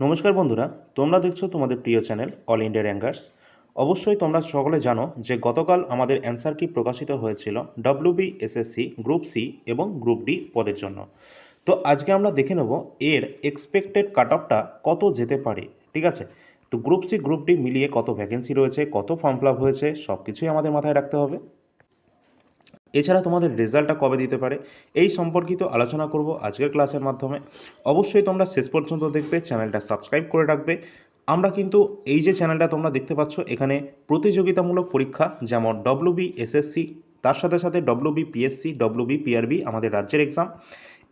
নমস্কার বন্ধুরা, তোমরা দেখছো তোমাদের প্রিয় চ্যানেল অল ইন্ডিয়া র্যাঙ্কার্স। অবশ্যই তোমরা সকলে জানো যে গতকাল আমাদের অ্যান্সার কি প্রকাশিত হয়েছিল ডব্লিউবি এসএসসি গ্রুপ সি এবং গ্রুপ ডি পদের জন্য। তো আজকে আমরা দেখে নেব এর এক্সপেক্টেড কাট অফটা কত যেতে পারে। ঠিক আছে, তো গ্রুপ সি গ্রুপ ডি মিলিয়ে কত ভ্যাকেন্সি রয়েছে, কত ফর্ম ফিল আপ হয়েছে, সব কিছুই আমাদের মাথায় রাখতে হবে। এছাড়া তোমাদের রেজাল্টটা কবে দিতে পারে এই সম্পর্কিত আলোচনা করব আজকের ক্লাসের মাধ্যমে। অবশ্যই তোমরা শেষ পর্যন্ত দেখবে, চ্যানেলটা সাবস্ক্রাইব করে রাখবে। আমরা কিন্তু এই যে চ্যানেলটা তোমরা দেখতে পাচ্ছ, এখানে প্রতিযোগিতামূলক পরীক্ষা যেমন ডব্লিউবি এসএসসি, তার সাথে সাথে ডব্লিউবি পিএসসি, ডব্লিউবি পিআরবি আমাদের রাজ্যের এক্সাম,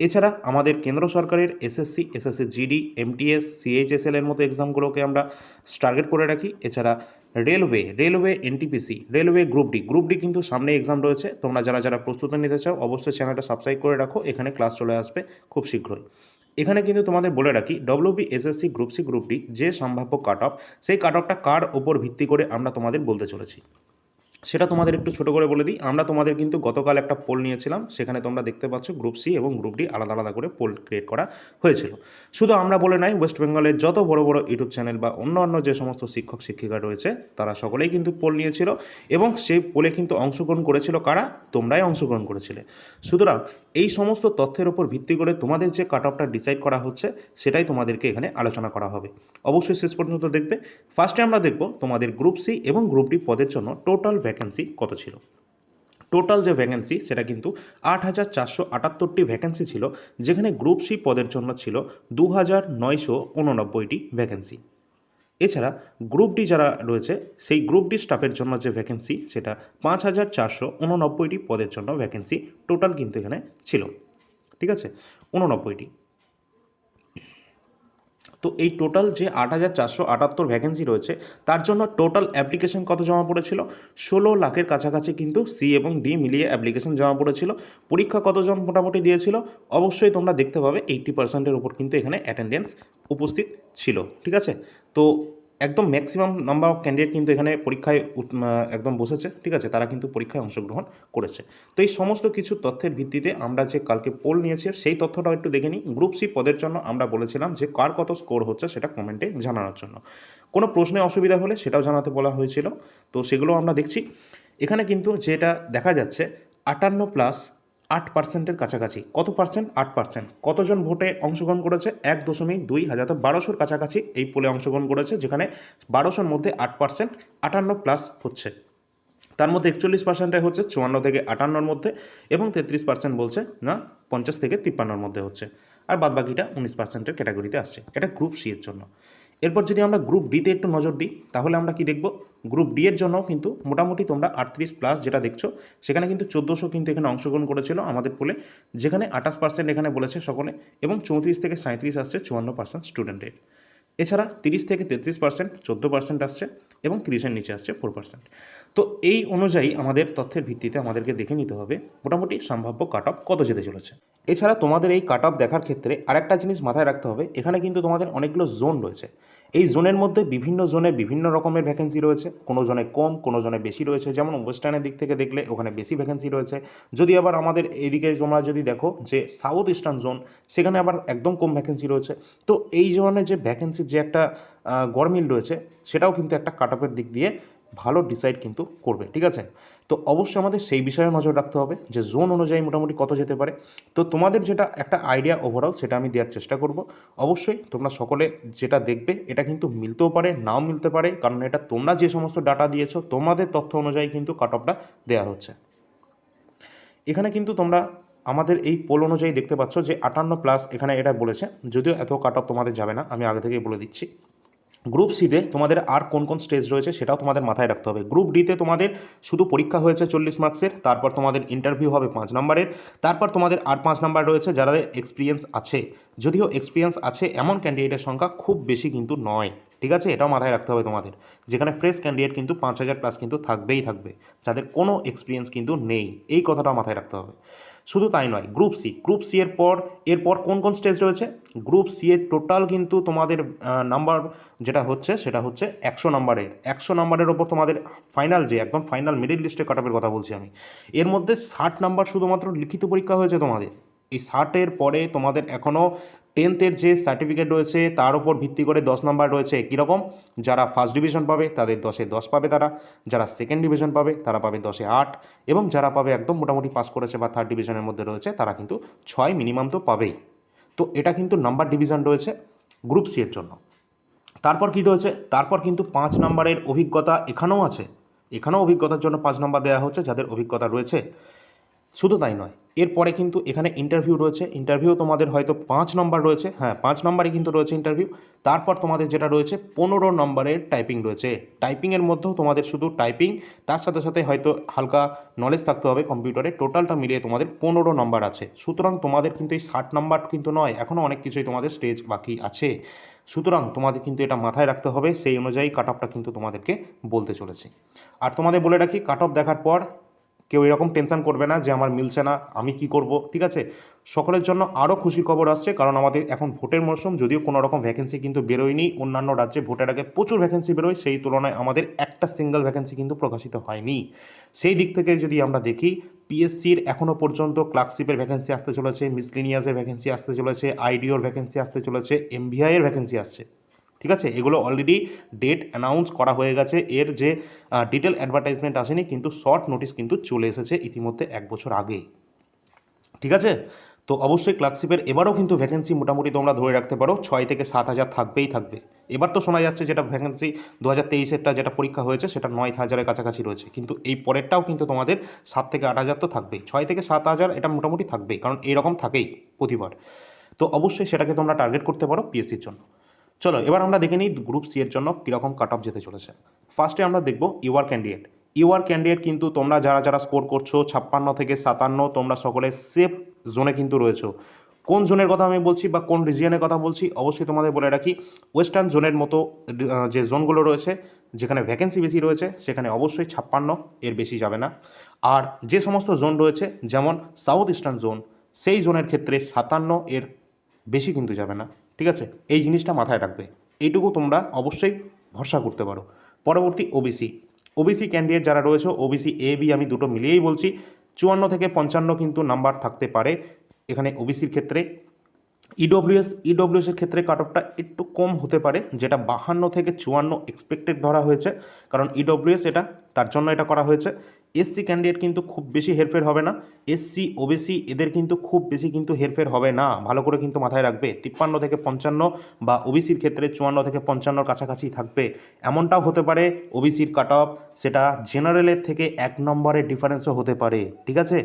এছাড়া আমাদের কেন্দ্র সরকারের SSC, SSC GD, MTS, CHSL এর মতো এক্সামগুলোকে আমরা টার্গেট করে রাখি। এছাড়া railway NTPC, railway group D কিন্তু সামনে এক্সাম রয়েছে। তোমরা যারা যারা প্রস্তুতি নিতে চাও অবশ্যই চ্যানেলটা সাবস্ক্রাইব করে রাখো, এখানে ক্লাস চলে আসবে খুব শীঘ্রই। এখানে কিন্তু তোমাদের বলে রাখি WB SSC group C group D যে সম্ভাব্য কাট অফ, সেই কাট অফটা কার ওপর ভিত্তি করে আমরা তোমাদের বলতে চলেছি সেটা তোমাদের একটু ছোট করে বলে দিই। আমরা তোমাদের কিন্তু গতকাল একটা পোল নিয়েছিলাম, সেখানে তোমরা দেখতে পাচ্ছ গ্রুপ সি এবং গ্রুপ ডি আলাদা আলাদা করে পোল ক্রিয়েট করা হয়েছিল। শুধু আমরা বলে নাই, ওয়েস্ট বেঙ্গলের যত বড় বড় ইউটিউব চ্যানেল বা অন্য যে সমস্ত শিক্ষক শিক্ষিকা রয়েছে তারা সকলেই কিন্তু পোল নিয়েছিল, এবং সেই পোলে কিন্তু অংশগ্রহণ করেছিল কারা? তোমরাই অংশগ্রহণ করেছিলে। সুতরাং এই সমস্ত তথ্যের উপর ভিত্তি করে তোমাদের যে কাট অফটা ডিসাইড করা হচ্ছে সেটাই তোমাদেরকে এখানে আলোচনা করা হবে। অবশ্যই শেষ পর্যন্ত দেখবে। ফার্স্টে আমরা দেখব তোমাদের গ্রুপ সি এবং গ্রুপ ডি পদের জন্য টোটাল ভ্যাকেন্সি কত ছিল। টোটাল যে ভ্যাকেন্সি সেটা কিন্তু 8,478টি ভ্যাকেন্সি ছিল, যেখানে গ্রুপ সি পদের জন্য ছিল 2,989টি ভ্যাকেন্সি। এছাড়া গ্রুপ ডি যারা রয়েছে সেই গ্রুপ ডি স্টাফের জন্য যে ভ্যাকেন্সি সেটা 5,489টি পদের জন্য ভ্যাকেন্সি টোটাল কিন্তু এখানে ছিল। ঠিক আছে, 89টি। তো এই টোটাল যে 8,478 ভ্যাকেন্সি রয়েছে তার জন্য টোটাল অ্যাপ্লিকেশন কত জমা পড়েছিল? 16 লাখের কাছাকাছি কিন্তু সি এবং ডি মিলিয়ে অ্যাপ্লিকেশন জমা পড়েছিল। পরীক্ষা কতজন মোটামুটি দিয়েছিল? অবশ্যই তোমরা দেখতে পাবে 80%-এর উপর কিন্তু এখানে অ্যাটেন্ডেন্স উপস্থিত ছিল। ঠিক আছে, তো একদম ম্যাক্সিমাম নাম্বার অফ ক্যান্ডিডেট কিন্তু এখানে পরীক্ষায় একদম বসেছে। ঠিক আছে, তারা কিন্তু পরীক্ষায় অংশগ্রহণ করেছে। তো এই সমস্ত কিছু তথ্যের ভিত্তিতে আমরা যে কালকে পোল নিয়েছি সেই তথ্যটাও একটু দেখে নিই। গ্রুপ সি পদের জন্য আমরা বলেছিলাম যে কার কত স্কোর হচ্ছে সেটা কমেন্টে জানানোর জন্য। কোনো প্রশ্নে অসুবিধা হলে সেটাও জানাতে বলা হয়েছিল, তো সেগুলো আমরা দেখছি। এখানে কিন্তু যেটা দেখা যাচ্ছে 58+8%-এর কাছাকাছি। কত পার্সেন্ট? 8%। কতজন ভোটে অংশগ্রহণ করেছে? 1.2 হাজার, 1200-র কাছাকাছি এই পোলে অংশগ্রহণ করেছে, যেখানে 1200-র মধ্যে 8%, 58+ হচ্ছে। তার মধ্যে 41% হচ্ছে 54 থেকে 58-র মধ্যে, এবং 33% বলছে না 50 থেকে 53-র মধ্যে হচ্ছে, আর বাদবাকিটা 19%-এর ক্যাটাগরিতে আসছে। এটা গ্রুপ সি এর জন্য। এরপর যদি আমরা গ্রুপ ডিতে একটু নজর দিই তাহলে আমরা কি দেখব? গ্রুপ ডি এর জন্য কিন্তু মোটামুটি তোমরা 38+ যেটা দেখছো, সেখানে কিন্তু 1400 কিন্তু এখানে অংশগ্রহণ করেছিল আমাদের পোলে, যেখানে 28% এখানে বলেছে সকলে, এবং 34 থেকে 37 আসছে 54% স্টুডেন্টের। এছাড়া 30 থেকে 33% 14% আসছে, এবং 30-এর নিচে আসছে 4%। তো এই অনুযায়ী আমাদের তথ্যের ভিত্তিতে আমাদেরকে দেখে নিতে হবে মোটামুটি সম্ভাব্য কাট অফ কত যেতে চলেছে। এছাড়া তোমাদের এই কাট অফ দেখার ক্ষেত্রে আরেকটা জিনিস মাথায় রাখতে হবে, এখানে কিন্তু তোমাদের অনেকগুলো জোন রয়েছে। এই জোনের মধ্যে বিভিন্ন জোনে বিভিন্ন রকমের ভ্যাকেন্সি রয়েছে, কোনো জোনে কম, কোনো জোনে বেশি রয়েছে। যেমন ওয়েস্টার্নের দিক থেকে দেখলে ওখানে বেশি ভ্যাকেন্সি রয়েছে, যদি আবার আমাদের এদিকে তোমরা যদি দেখো যে সাউথ ইস্টার্ন জোন, সেখানে আবার একদম কম ভ্যাকেন্সি রয়েছে। তো এই জোনে যে ভ্যাকেন্সির যে একটা গরমিল রয়েছে, সেটাও কিন্তু একটা কাট অফের দিক দিয়ে ভালো ডিসাইড কিন্তু করবে। ঠিক আছে, তো অবশ্যই আমাদের সেই বিষয়ে নজর রাখতে হবে যে জোন অনুযায়ী মোটামুটি কত যেতে পারে। তো তোমাদের যেটা একটা আইডিয়া ওভারঅল সেটা আমি দেওয়ার চেষ্টা করব। অবশ্যই তোমরা সকলে যেটা দেখবে এটা কিন্তু মিলতেও পারে, নাও মিলতে পারে, কারণ এটা তোমরা যে সমস্ত ডাটা দিয়েছো তোমাদের তথ্য অনুযায়ী কিন্তু কাট অফটা দেওয়া হচ্ছে। এখানে কিন্তু তোমরা আমাদের এই পোল অনুযায়ী দেখতে পাচ্ছ যে 58+ এখানে এটা বলেছে, যদিও এত কাট অফ তোমাদের যাবে না, আমি আগে থেকেই বলে দিচ্ছি। গ্রুপ সিতে তোমাদের আর কোন কোন স্টেজ রয়েছে সেটাও তোমাদের মাথায় রাখতে হবে। গ্রুপ ডিতে তোমাদের শুধু পরীক্ষা হয়েছে 40 মার্কসের, তারপর তোমাদের ইন্টারভিউ হবে 5 নম্বরের, তারপর তোমাদের আর 5 নাম্বার রয়েছে যাদের এক্সপিরিয়েন্স আছে। যদিও এক্সপিরিয়েন্স আছে এমন ক্যান্ডিডেটের সংখ্যা খুব বেশি কিন্তু নয়। ঠিক আছে, এটাও মাথায় রাখতে হবে তোমাদের, যেখানে ফ্রেশ ক্যান্ডিডেট কিন্তু 5,000+ কিন্তু থাকবেই থাকবে, যাদের কোনো এক্সপিরিয়েন্স কিন্তু নেই, এই কথাটা মাথায় রাখতে হবে। শুধু তাই নয়, গ্রুপ সি এরপর কোন কোন স্টেজ রয়েছে? গ্রুপ সি এর টোটাল কিন্তু তোমাদের নাম্বার যেটা হচ্ছে সেটা হচ্ছে 100 নাম্বারের ওপর তোমাদের ফাইনাল, যে একদম ফাইনাল মিডিল লিস্টে কাট অফের কথা বলছি আমি। এর মধ্যে 60 নাম্বার শুধুমাত্র লিখিত পরীক্ষা হয়েছে তোমাদের। এই 60-এর পরে তোমাদের এখনও টেন্থের যে সার্টিফিকেট রয়েছে তার উপর ভিত্তি করে 10 নাম্বার রয়েছে। কীরকম? যারা ফার্স্ট ডিভিশন পাবে তাদের 10-এ 10 পাবে তারা, যারা সেকেন্ড ডিভিশন পাবে তারা পাবে 10-এ 8, এবং যারা পাবে একদম মোটামুটি পাস করেছে বা থার্ড ডিভিশনের মধ্যে রয়েছে তারা কিন্তু 6 মিনিমাম তো পাবেই। তো এটা কিন্তু নাম্বার ডিভিশন রয়েছে গ্রুপ সি এর জন্য। তারপর কী রয়েছে? তারপর কিন্তু 5 নাম্বারের অভিজ্ঞতা এখানেও আছে। এখানেও অভিজ্ঞতার জন্য 5 নাম্বার দেওয়া হচ্ছে যাদের অভিজ্ঞতা রয়েছে। শুধু তাই নয়, এরপরে কিন্তু এখানে ইন্টারভিউ রয়েছে। ইন্টারভিউ তোমাদের হয়তো 5 নম্বর রয়েছে, হ্যাঁ 5 নম্বরই কিন্তু রয়েছে ইন্টারভিউ। তারপর তোমাদের যেটা রয়েছে 15 নম্বরের টাইপিং রয়েছে। টাইপিংয়ের মধ্যেও তোমাদের শুধু টাইপিং, তার সাথে সাথে হয়তো হালকা নলেজ থাকতে হবে কম্পিউটারে। টোটালটা মিলিয়ে তোমাদের 15 নম্বর আছে। সুতরাং তোমাদের কিন্তু এই 60 নাম্বার কিন্তু নয়, এখনও অনেক কিছুই তোমাদের স্টেজ বাকি আছে। সুতরাং তোমাদের কিন্তু এটা মাথায় রাখতে হবে, সেই অনুযায়ী কাট অফটা কিন্তু তোমাদেরকে বলতে চলেছি। আর তোমাদের বলে রাখি, কাট অফ দেখার পর কেউ এরকম টেনশন করবে না যে আমার মিলছে না, আমি কি করব, ঠিক আছে? সকলের জন্য আরও খুশির খবর আসছে, কারণ আমাদের এখন ভোটের মরশুম। যদিও কোনো রকম ভ্যাকেন্সি কিন্তু বেরোয়নি, অন্যান্য রাজ্যে ভোটের আগে প্রচুর ভ্যাকেন্সি বেরোয়, সেই তুলনায় আমাদের একটা সিঙ্গেল ভ্যাকেন্সি কিন্তু প্রকাশিত হয়নি। সেই দিক থেকে যদি আমরা দেখি, পিএসসির এখনও পর্যন্ত ক্লার্কশিপের ভ্যাকেন্সি আসতে চলেছে, মিসলিনিয়াসের ভ্যাকেন্সি আসতে চলেছে, আইডিওর ভ্যাকেন্সি আসতে চলেছে, এমভিআইয়ের ভ্যাকেন্সি আসছে, ঠিক আছে? এগুলো অলরেডি ডেট অ্যানাউন্স করা হয়ে গেছে। এর যে ডিটেল অ্যাডভার্টাইজমেন্ট আসেনি, কিন্তু শর্ট নোটিশ কিন্তু চলে এসেছে ইতিমধ্যে 1 বছর আগে, ঠিক আছে? তো অবশ্যই ক্লার্কশিপের এবারও কিন্তু ভ্যাকেন্সি মোটামুটি তোমরা ধরে রাখতে পারো 6 থেকে 7 হাজার থাকবেই থাকবে। এবার তো শোনা যাচ্ছে যেটা ভ্যাকেন্সি 2023-এরটা যেটা পরীক্ষা হয়েছে সেটা 9 হাজারের কাছাকাছি রয়েছে, কিন্তু এই পরেরটাও কিন্তু তোমাদের 7 থেকে 8 হাজার তো থাকবেই। 6 থেকে 7 হাজার এটা মোটামুটি থাকবেই, কারণ এইরকম থাকেই প্রতিবার। তো অবশ্যই সেটাকে তোমরা টার্গেট করতে পারো পিএসসির জন্য। চলো এবার আমরা দেখে নিই গ্রুপ সি এর জন্য কীরকম কাট অফ যেতে চলেছে। ফার্স্টে আমরা দেখব ইউআর ক্যান্ডিডেট। ইউআর ক্যান্ডিডেট কিন্তু তোমরা যারা যারা স্কোর করছো 56 থেকে 57, তোমরা সকলে সেফ জোনে কিন্তু রয়েছো। কোন জোনের কথা আমি বলছি বা কোন রিজিয়নের কথা বলছি অবশ্যই তোমাদের বলে রাখি, ওয়েস্টার্ন জোনের মতো যে জোনগুলো রয়েছে যেখানে ভ্যাকেন্সি বেশি রয়েছে সেখানে অবশ্যই 56 এর বেশি যাবে না। আর যে সমস্ত জোন রয়েছে যেমন সাউথ ইস্টার্ন জোন, সেই জোনের ক্ষেত্রে 57 এর বেশি কিন্তু যাবে না, ঠিক আছে? এই জিনিসটা মাথায় রাখবে, এইটুকু তোমরা অবশ্যই ভরসা করতে পারো। পরবর্তী ওবিসি। ওবিসি ক্যান্ডিডেট যারা রয়েছে, ওবিসি এ বি আমি দুটো মিলিয়েই বলছি, 54 থেকে 55 কিন্তু নাম্বার থাকতে পারে এখানে ওবিসির ক্ষেত্রে। ইডব্লিউএসের ক্ষেত্রে কাট অফটা একটু কম হতে পারে, যেটা 52 থেকে 54 এক্সপেক্টেড ধরা হয়েছে, কারণ ইডব্লিউএস এটা তার জন্য এটা করা হয়েছে। এসসি ক্যান্ডিডেট কিন্তু খুব বেশি হেরফের হবে না, এসসি ওবিসি এদের কিন্তু খুব বেশি কিন্তু হেরফের হবে না, ভালো করে কিন্তু মাথায় রাখবে। 53 থেকে 55 বা ওবিসির ক্ষেত্রে 54 থেকে 55 কাছাকাছি থাকবে। এমনটাও হতে পারে ওবিসির কাট অফ সেটা জেনারেলের থেকে 1 নম্বরের ডিফারেন্সও হতে পারে, ঠিক আছে?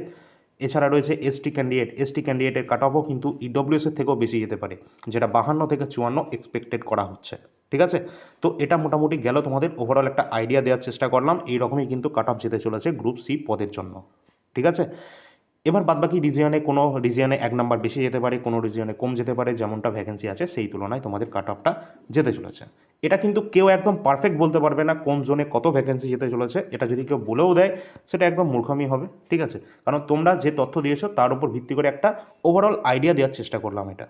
এছাড়া রয়েছে এসটি ক্যান্ডিডেট। এসটি ক্যান্ডিডেটের কাট অফও কিন্তু ইডব্লিউএসের থেকেও বেশি যেতে পারে, যেটা 52 থেকে 54 এক্সপেক্টেড করা হচ্ছে, ঠিক আছে? তো এটা মোটামুটি গেল তোমাদের ওভারঅল একটা আইডিয়া দেওয়ার চেষ্টা করলাম। এইরকমই কিন্তু কাট অফ যেতে চলেছে গ্রুপ সি পদের জন্য, ঠিক আছে? এবার বাদবাকি রিজিয়নে, কোনো রিজিয়নে 1 নাম্বার বেশি যেতে পারে, কোনো রিজিয়নে কম যেতে পারে, যেমনটা ভ্যাকেন্সি আছে সেই তুলনায় তোমাদের কাট অফটা যেতে চলেছে। এটা কিন্তু কেউ একদম পারফেক্ট বলতে পারবে না কোন জোনে কত ভ্যাকেন্সি যেতে চলেছে। এটা যদি কেউ বলেও দেয় সেটা একদম মূর্খামি হবে, ঠিক আছে? কারণ তোমরা যে তথ্য দিয়েছো তার উপর ভিত্তি করে একটা ওভারঅল আইডিয়া দেওয়ার চেষ্টা করলাম এটা,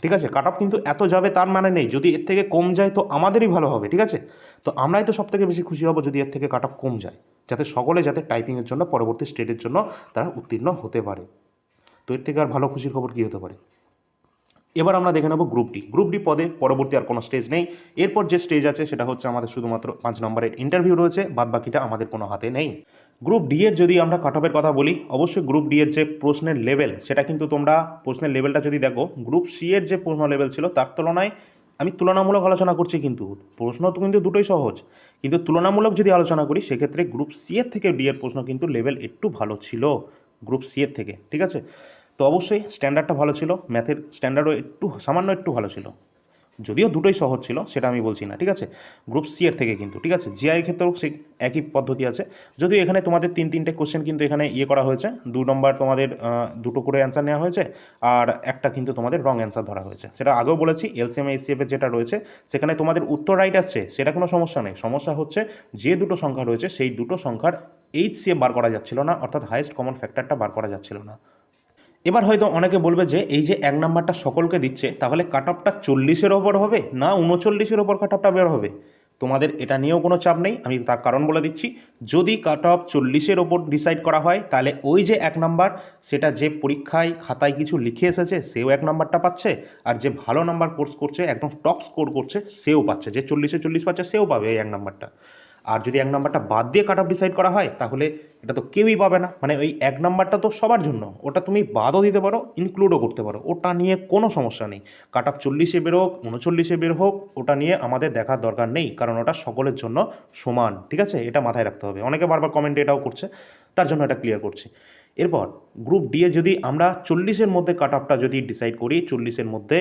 ঠিক আছে? কাট অফ কিন্তু এত যাবে তার মানে নেই, যদি এর থেকে কম যায় তো আমাদেরই ভালো হবে, ঠিক আছে? তো আমরাই তো সব থেকে বেশি খুশি হব যদি এর থেকে কাট অফ কম যায়, যাতে সকলে যাতে টাইপিংয়ের জন্য পরবর্তী স্টেটের জন্য তারা উত্তীর্ণ হতে পারে। তো এর থেকে আর ভালো খুশির খবর কী হতে পারে? এবার আমরা দেখে নেব গ্রুপ ডি। গ্রুপ ডি পদে পরবর্তী আর কোনো স্টেজ নেই। এরপর যে স্টেজ আছে সেটা হচ্ছে আমাদের শুধুমাত্র 5 নম্বরের ইন্টারভিউ রয়েছে, বাদ বাকিটা আমাদের কোনো হাতে নেই। গ্রুপ ডি এর যদি আমরা কাট অফের কথা বলি, অবশ্যই গ্রুপ ডি এর যে প্রশ্নের লেভেল সেটা কিন্তু তোমরা প্রশ্নের লেভেলটা যদি দেখো, গ্রুপ সি এর যে প্রশ্ন লেভেল ছিল তার তুলনায় আমি তুলনামূলক আলোচনা করছি, কিন্তু প্রশ্ন তো কিন্তু দুটোই সহজ, কিন্তু তুলনামূলক যদি আলোচনা করি সেক্ষেত্রে গ্রুপ সি এর থেকে ডি এর প্রশ্ন কিন্তু লেভেল একটু ভালো ছিল গ্রুপ সি এর থেকে, ঠিক আছে? তো অবশ্যই স্ট্যান্ডার্ডটা ভালো ছিল, ম্যাথের স্ট্যান্ডার্ডও একটু সামান্য একটু ভালো ছিল, যদিও দুটোই সহজ ছিল সেটা আমি বলছি না, ঠিক আছে? গ্রুপ সি এর থেকে কিন্তু, ঠিক আছে? জিআই ক্ষেত্রেও সেই একই পদ্ধতি আছে, যদিও এখানে তোমাদের 3-3টে কোশ্চেন কিন্তু এখানে করা হয়েছে। 2 নম্বর তোমাদের 2টো করে অ্যান্সার নেওয়া হয়েছে, আর একটা কিন্তু তোমাদের রং অ্যান্সার ধরা হয়েছে। সেটা আগেও বলেছি, এলসিএম এইচসিএফের যেটা রয়েছে সেখানে তোমাদের উত্তর রাইট আসছে, সেটা কোনো সমস্যা নেই। সমস্যা হচ্ছে যে দুটো সংখ্যা রয়েছে সেই দুটো সংখ্যার এইচসিএফ বার করা যাচ্ছিল না, অর্থাৎ হাইয়েস্ট কমন ফ্যাক্টরটা বার করা যাচ্ছিল না। এবার হয়তো অনেকে বলবে যে এই যে 1 নাম্বারটা সকলকে দিচ্ছে, তাহলে কাট অফটা 40-এর ওপর হবে না 39-এর ওপর কাট অফটা বের হবে? তোমাদের এটা নিয়েও কোনো চাপ নেই, আমি তার কারণ বলে দিচ্ছি। যদি কাট অফ 40-এর ওপর ডিসাইড করা হয়, তাহলে ওই যে 1 নাম্বার, সেটা যে পরীক্ষায় খাতায় কিছু লিখে এসেছে সেও 1 নাম্বারটা পাচ্ছে, আর যে ভালো নাম্বার কোর্স করছে, একদম টপ স্কোর করছে, সেও পাচ্ছে। যে 40-এ 40 পাচ্ছে সেও পাবে এই 1 নাম্বারটা। আর যদি 1 নাম্বারটা বাদ দিয়ে কাট অফ ডিসাইড করা হয়, তাহলে এটা তো কেউই পাবে না। মানে ওই 1 নাম্বারটা তো সবার জন্য, ওটা তুমি বাদও দিতে পারো, ইনক্লুডও করতে পারো, ওটা নিয়ে কোনো সমস্যা নেই। কাট অফ 40-এ বের হোক, 39-এ বের হোক, ওটা নিয়ে আমাদের দেখার দরকার নেই, কারণ ওটা সকলের জন্য সমান। ঠিক আছে, এটা মাথায় রাখতে হবে। অনেকে বারবার কমেন্টে এটাও করছে, তার জন্য এটা ক্লিয়ার করছি। এরপর গ্রুপ ডি এ যদি আমরা 40-এর মধ্যে কাট অফটা যদি ডিসাইড করি, 40-এর মধ্যে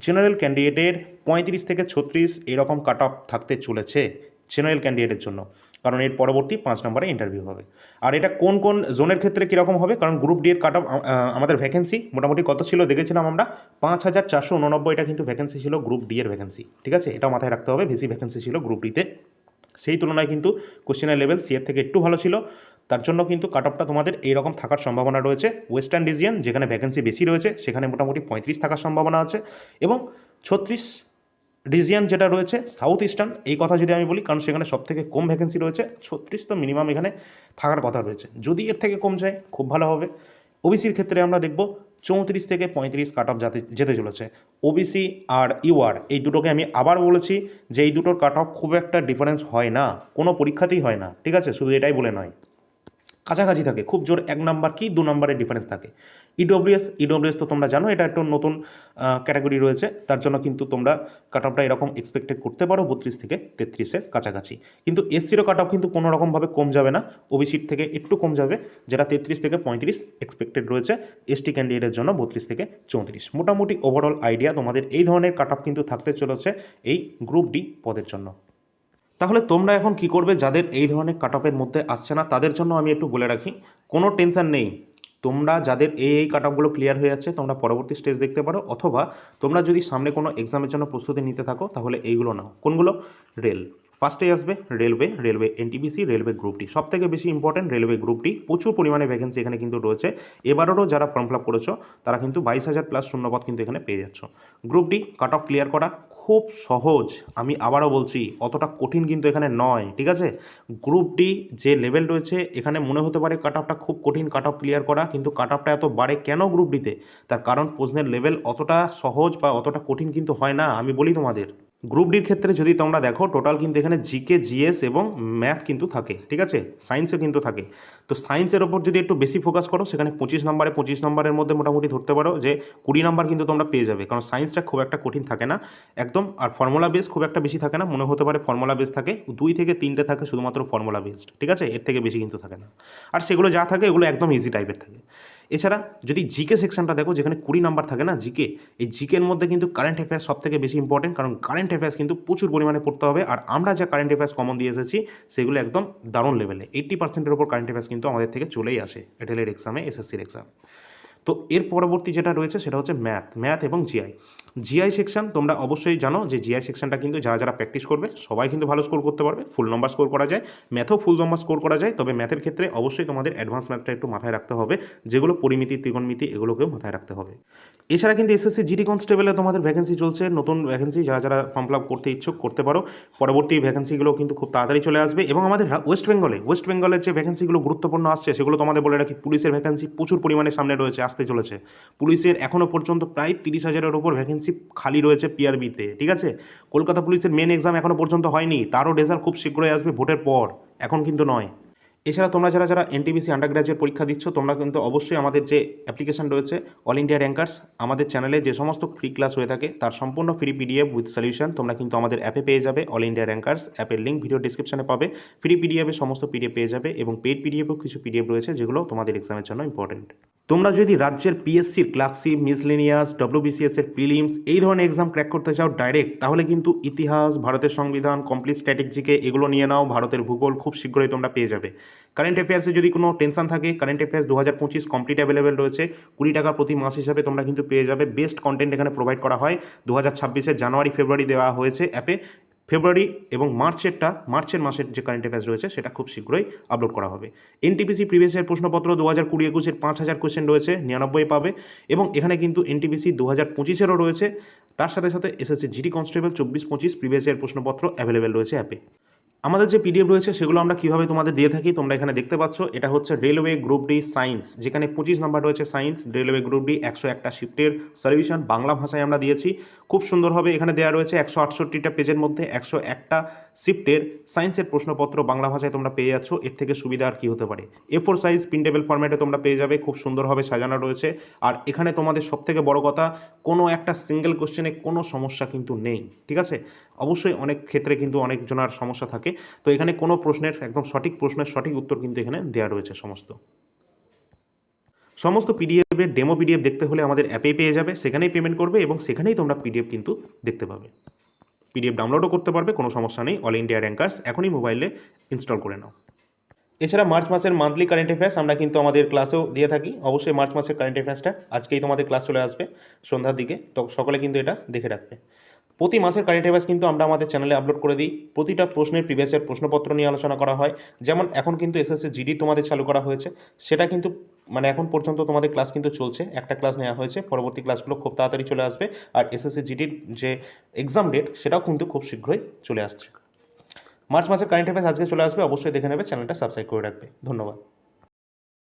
জেনারেল ক্যান্ডিডেটের 35 থেকে 36 এরকম কাট অফ থাকতে চলেছে জেনারেল ক্যান্ডিডেটের জন্য, কারণ এর পরবর্তী 5 নম্বরে ইন্টারভিউ হবে। আর এটা কোন কোন জোনের ক্ষেত্রে কীরকম হবে, কারণ গ্রুপ ডি এর কাট অফ আমাদের ভ্যাকেন্সি মোটামুটি কত ছিল দেখেছিলাম আমরা, 5489টা কিন্তু ভ্যাকেন্সি ছিল গ্রুপ ডি এর ভ্যাকেন্সি। ঠিক আছে, এটা মাথায় রাখতে হবে, বেশি ভ্যাকেন্সি ছিল গ্রুপ ডিতে। সেই তুলনায় কিন্তু কোশ্চেনের লেভেল সি এর থেকে একটু ভালো ছিল, তার জন্য কিন্তু কাট অফটা তোমাদের এইরকম থাকার সম্ভাবনা রয়েছে। ওয়েস্টার্ন রিজিয়ন যেখানে ভ্যাকেন্সি বেশি রয়েছে সেখানে মোটামুটি 35 থাকার সম্ভাবনা আছে, এবং 36 রিজিয়ন যেটা রয়েছে সাউথ ইস্টার্ন, এই কথা যদি আমি বলি, কারণ সেখানে সবথেকে কম ভ্যাকেন্সি রয়েছে, 36 তো মিনিমাম এখানে থাকার কথা রয়েছে। যদি এর থেকে কম যায় খুব ভালো হবে। ওবিসির ক্ষেত্রে আমরা দেখব 34 থেকে 35 কাট অফ যেতে চলেছে। ওবিসি আর ইউআর এই দুটোকে আমি আবার বলেছি যে এই দুটোর কাট অফ খুব একটা ডিফারেন্স হয় না, কোনো পরীক্ষাতেই হয় না। ঠিক আছে, শুধু এটাই বলে নয়, কাছাকাছি থাকে, খুব জোর 1 নাম্বার কি 2 নাম্বারের ডিফারেন্স থাকে। ইডব্লিউএস তো তোমরা জানো এটা একটা নতুন ক্যাটাগরি রয়েছে, তার জন্য কিন্তু তোমরা কাট অফটা এরকম এক্সপেক্টেড করতে পারো 32 থেকে 33-এর কাছাকাছি। কিন্তু এসসিরও কাট অফ কিন্তু কোনো রকমভাবে কম যাবে না, ওবিসির থেকে একটু কম যাবে, যেটা 33 থেকে 35 এক্সপেক্টেড রয়েছে। এসটি ক্যান্ডিডেটের জন্য 32 থেকে 34। মোটামুটি ওভারঅল আইডিয়া তোমাদের এই ধরনের কাট অফ কিন্তু থাকতে চলেছে এই গ্রুপ ডি পদের জন্য। তাহলে তোমরা এখন কি করবে, যাদের এই ধরনের কাট অফের মধ্যে আসছে না তাদের জন্য আমি একটু বলে রাখি, কোনো টেনশন নেই। তোমরা যাদের এই কাট অফগুলো ক্লিয়ার হয়ে যাচ্ছে, তোমরা পরবর্তী স্টেজ দেখতে পারো, অথবা তোমরা যদি সামনে কোনো এক্সামের জন্য প্রস্তুতি নিতে থাকো তাহলে এইগুলো নাও। কোনগুলো? রেল ফার্স্টেই আসবে, railway NTPC, railway group D, সব থেকে বেশি ইম্পর্টেন্ট রেলওয়ে গ্রুপ ডি। প্রচুর পরিমাণে ভ্যাকেন্সি এখানে কিন্তু রয়েছে। এবারেরও যারা ফর্ম ফিল আপ করেছো তারা কিন্তু 22,000 প্লাস শূন্যপদ কিন্তু এখানে পেয়ে যাচ্ছ। Group D cut off clear করা খুব সহজ, আমি আবারও বলছি, অতটা কঠিন কিন্তু এখানে নয়। ঠিক আছে, গ্রুপ ডি যে লেভেল রয়েছে এখানে মনে হতে পারে কাট অফটা খুব কঠিন কাট অফ ক্লিয়ার করা, কিন্তু কাট অফটা এত বাড়ে কেন গ্রুপ ডিতে, তার কারণ প্রশ্নের লেভেল অতটা সহজ বা অতটা কঠিন কিন্তু হয় না। আমি বলি তোমাদের, গ্রুপ ডির ক্ষেত্রে যদি তোমরা দেখো টোটাল কিন্তু এখানে জিকে, জিএস এবং ম্যাথ কিন্তু থাকে। ঠিক আছে, সায়েন্সও কিন্তু থাকে। তো সায়েন্সের ওপর যদি একটু বেশি ফোকাস করো, সেখানে 25 নম্বরের মধ্যে মোটামুটি ধরতে পারো যে 20 নাম্বার কিন্তু তোমরা পেয়ে যাবে, কারণ সায়েন্সটা খুব একটা কঠিন থাকে না একদম। আর ফর্মুলা বেস খুব একটা বেশি থাকে না, মনে হতে পারে ফর্মুলা বেস থাকে 2 থেকে 3টে থাকে শুধুমাত্র ফর্মুলা বেসড। ঠিক আছে, এর থেকে বেশি কিন্তু থাকে না। আর সেগুলো যা থাকে এগুলো একদম ইজি টাইপের থাকে। এছাড়া যদি জিকে সেকশনটা দেখো, যেখানে 20 নাম্বার থাকে না জিকে, এই জিকের মধ্যে কিন্তু কারেন্ট অ্যাফেয়ার্স সব থেকে বেশি ইম্পর্টেন্ট, কারণ কারেন্ট অ্যাফেয়ার্স কিন্তু প্রচুর পরিমাণে পড়তে হবে। আর আমরা যা কারেন্ট অ্যাফেয়ার্স কমন দিয়ে এসেছি সেগুলো একদম দারুণ লেভেলে, 80%-এর ওপর কারেন্ট অ্যাফেয়ার্স কিন্তু আমাদের থেকে চলেই আসে এটেলের এক্সামে, এসএসসির এক্সামে। তো এর পরবর্তী যেটা রয়েছে সেটা হচ্ছে ম্যাথ এবং জিআই সেকশন। তোমরা অবশ্যই জানো যে জিআই সেকশনটা কিন্তু যারা যারা প্র্যাকটিস করবে সবাই কিন্তু ভালো স্কোর করতে পারবে, ফুল নম্বর স্কোর করা যায়, ম্যাথও ফুল নম্বর স্কোর করা যায়। তবে ম্যাথের ক্ষেত্রে অবশ্যই তোমাদের অ্যাডভান্স ম্যাথটা একটু মাথায় রাখতে হবে, যেগুলো পরিমিতি, ত্রিকোণমিতি, এগুলোকেও মাথায় রাখতে হবে। এছাড়া কিন্তু এসএসসি জিডি কনস্টেবলে তোমাদের ভ্যাকেন্সি চলছে, নতুন ভ্যাকেন্সি, যারা যারা ফর্ম ফিল আপ করতে ইচ্ছুক করতে পারো। পরবর্তী ভ্যাকেন্সিগুলো কিন্তু খুব তাড়াতাড়ি চলে আসবে। এবং আমাদের ওয়েস্ট বেঙ্গলের যে ভ্যাকেন্সিগুলো গুরুত্বপূর্ণ আসছে সেগুলো তোমাদের বলে রাখি, পুলিশের ভ্যাকেন্সি প্রচুর পরিমাণে সামনে রয়েছে, আসতে চলেছে। পুলিশের এখনও পর্যন্ত প্রায় 30,000-এর ওপর ভ্যাকেন্সি খালি রয়েছে পিআরবিতে। ঠিক আছে, কলকাতা পুলিশের মেন এক্সাম এখনও পর্যন্ত হয়নি, তারও রেজাল্ট খুব শীঘ্রই আসবে ভোটের পর, এখন কিন্তু নয়। এছাড়া তোমরা যারা যারা এনটিপিসি আন্ডার গ্র্যাজুয়েট পরীক্ষা দিচ্ছ, তোমরা কিন্তু অবশ্যই আমাদের যে অ্যাপ্লিকেশন রয়েছে অল ইন্ডিয়া র্যাঙ্কার্স, আমাদের চ্যানেলে যে সমস্ত ফ্রি ক্লাস হয়ে থাকে তার সম্পূর্ণ ফ্রি পিডিএফ উইথ সলিউশন তোমরা কিন্তু আমাদের অ্যাপে পেয়ে যাবে। অল ইন্ডিয়া র্যাঙ্কার্স অ্যাপের লিঙ্ক ভিডিও ডিসক্রিপশনে পাবে। ফ্রি পিডিএফে সমস্ত পিডিএফ পেয়ে যাবে, এবং পেইড পিডিএফও কিছু পিডিএফ রয়েছে যেগুলো তোমাদের এক্সামের জন্য ইম্পর্টেন্ট। তোমরা যদি রাজ্যের পিএসসির ক্লার্কশিপ, মিসলেনিয়াস, ডব্লিউবিসিএসের প্রিলিমস এই ধরনের এক্সাম ক্র্যাক করতে চাও ডাইরেক্ট, তাহলে কিন্তু ইতিহাস, ভারতের সংবিধান, কমপ্লিট স্ট্র্যাটেজিকে এগুলো নিয়ে নাও। ভারতের ভূগোল খুব শীঘ্রই তোমরা পেয়ে যাবে। কারেন্ট অ্যাফেয়ার্সে যদি কোনো টেনশন থাকে, কারেন্ট অ্যাফেয়ার্স 2025 কমপ্লিট অ্যাভেলেবেল রয়েছে, 20 টাকা প্রতি মাস হিসাবে তোমরা কিন্তু পেয়ে যাবে। বেস্ট কন্টেন্ট এখানে প্রোভাইড করা হয়। 2026-এর জানুয়ারি ফেব্রুয়ারি দেওয়া হয়েছে অ্যাপে, ফেব্রুয়ারি এবং মার্চের মাসের যে কারেন্ট অ্যাফেয়ার্স রয়েছে সেটা খুব শীঘ্রই আপলোড করা হবে। এনটিপিসি প্রিভিয়াস ইয়ার প্রশ্নপত্র 2020-21-এর 5000 কোয়েশ্চেন রয়েছে, 99 পাবে। এবং এখানে কিন্তু এনটিপিসি 2025-এরও রয়েছে। তার সাথে সাথে SSC GD constable 24-25 previous year প্রশ্নপত্র অ্যাভেলেবেল রয়েছে অ্যাপে। আমাদের যে পিডিএফ রয়েছে সেগুলো আমরা কীভাবে তোমাদের দিয়ে থাকি তোমরা এখানে দেখতে পাচ্ছ। এটা হচ্ছে রেলওয়ে গ্রুপ ডি সায়েন্স, যেখানে 25 নম্বর রয়েছে সায়েন্স। রেলওয়ে গ্রুপ ডি 101টা শিফটের সলিউশন বাংলা ভাষায় আমরা দিয়েছি। খুব সুন্দরভাবে এখানে দেওয়া রয়েছে 168টা পেজের মধ্যে 101টা শিফটের সায়েন্সের প্রশ্নপত্র বাংলা ভাষায় তোমরা পেয়ে যাচ্ছ। এর থেকে সুবিধা আর কী হতে পারে। A4 সাইজ প্রিন্টেবল ফরম্যাটে তোমরা পেয়ে যাবে, খুব সুন্দরভাবে সাজানো রয়েছে। আর এখানে তোমাদের সবথেকে বড় কথা, কোনো একটা সিঙ্গেল কোশ্চেনে কোনো সমস্যা কিন্তু নেই, ঠিক আছে। অবশ্যই অনেক ক্ষেত্রে কিন্তু অনেকজনের সমস্যা থাকে, তো এখানে কোনো প্রশ্নের একদম সঠিক প্রশ্নের সঠিক উত্তর কিন্তু এখানে দেওয়া রয়েছে। সমস্ত পিডিএফের ডেমো পিডিএফ দেখতে হলে আমাদের অ্যাপেই পেয়ে যাবে, সেখানেই পেমেন্ট করবে এবং সেখানেই তোমরা পিডিএফ কিন্তু দেখতে পাবে। পিডিএফ ডাউনলোডও করতে পারবে, কোনো সমস্যা নেই। অল ইন্ডিয়া র্যাঙ্কার্স এখনই মোবাইলে ইনস্টল করে নাও। এছাড়া মার্চ মাসের মান্থলি কারেন্ট অ্যাফেয়ার্স আমরা কিন্তু আমাদের ক্লাসেও দিয়ে থাকি। অবশ্যই মার্চ মাসের কারেন্ট অ্যাফেয়ার্সটা আজকেই তোমাদের ক্লাস চলে আসবে সন্ধ্যার দিকে, তো সকলে কিন্তু এটা দেখে রাখবে। প্রতি মাসের কারেন্ট অ্যাফেয়ার্স কিন্তু আমরা আমাদের চ্যানেলে আপলোড করে দিই। প্রতিটা প্রশ্নের প্রিভিয়াস ইয়ার প্রশ্নপত্র নিয়ে আলোচনা করা হয়। যেমন এখন কিন্তু এসএসসি জিডি তোমাদের চালু করা হয়েছে, সেটা কিন্তু মানে এখন পর্যন্ত তোমাদের ক্লাস কিন্তু চলছে। একটা ক্লাস নেওয়া হয়েছে, পরবর্তী ক্লাসগুলো খুব তাড়াতাড়ি চলে আসবে। আর এসএসসি জিডির যে এক্সাম ডেট সেটাও কিন্তু খুব শীঘ্রই চলে আসছে। মার্চ মাসের কারেন্ট অ্যাফেয়ার্স আজকে চলে আসবে, অবশ্যই দেখে নেবে, চ্যানেলটা সাবস্ক্রাইব করে রাখবে। ধন্যবাদ।